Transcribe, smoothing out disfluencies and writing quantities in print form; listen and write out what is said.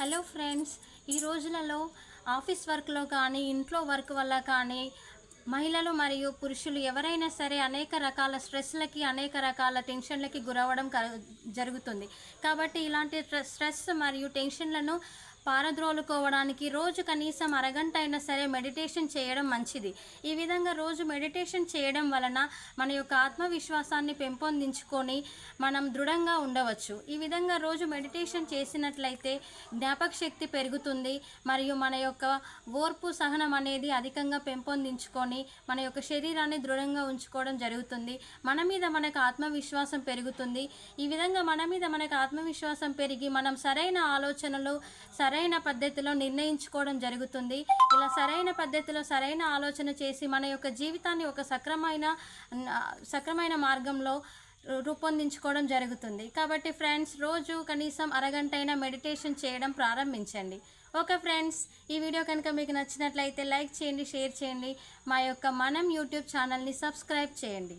Hello friends, ఈ రోజులలో office వర్క్లో కానీ ఇంట్లో వర్క్ వల్ల కానీ మహిళలు మరియు పురుషులు ఎవరైనా సరే అనేక రకాల స్ట్రెస్లకి అనేక రకాల టెన్షన్లకి గురవ్వడం జరుగుతుంది. కాబట్టి ఇలాంటి స్ట్రెస్ మరియు టెన్షన్లను పారద్రోలుకోవడానికి రోజు కనీసం అరగంట అయినా సరే మెడిటేషన్ చేయడం మంచిది. ఈ విధంగా రోజు మెడిటేషన్ చేయడం వలన మన యొక్క ఆత్మవిశ్వాసాన్ని పెంపొందించుకొని మనం దృఢంగా ఉండవచ్చు. ఈ విధంగా రోజు మెడిటేషన్ చేసినట్లయితే జ్ఞాపక శక్తి పెరుగుతుంది మరియు మన యొక్క ఓర్పు సహనం అనేది అధికంగా పెంపొందించుకొని మన యొక్క శరీరాన్ని దృఢంగా ఉంచుకోవడం జరుగుతుంది. మన మీద మనకు ఆత్మవిశ్వాసం పెరుగుతుంది. ఈ విధంగా మన మీద మనకు ఆత్మవిశ్వాసం పెరిగి మనం సరైన ఆలోచనలు సరైన పద్ధతిలో నిర్ణయించుకోవడం జరుగుతుంది. ఇలా సరైన పద్ధతిలో సరైన ఆలోచన చేసి మన యొక్క జీవితాన్ని ఒక సక్రమైన మార్గంలో రూపొందించుకోవడం జరుగుతుంది. కాబట్టి ఫ్రెండ్స్, రోజు కనీసం అరగంట అయినా మెడిటేషన్ చేయడం ప్రారంభించండి. ఓకే ఫ్రెండ్స్, ఈ వీడియో కనుక మీకు నచ్చినట్లయితే లైక్ చేయండి, షేర్ చేయండి. మా యొక్క మనం యూట్యూబ్ ఛానల్ని సబ్స్క్రైబ్ చేయండి.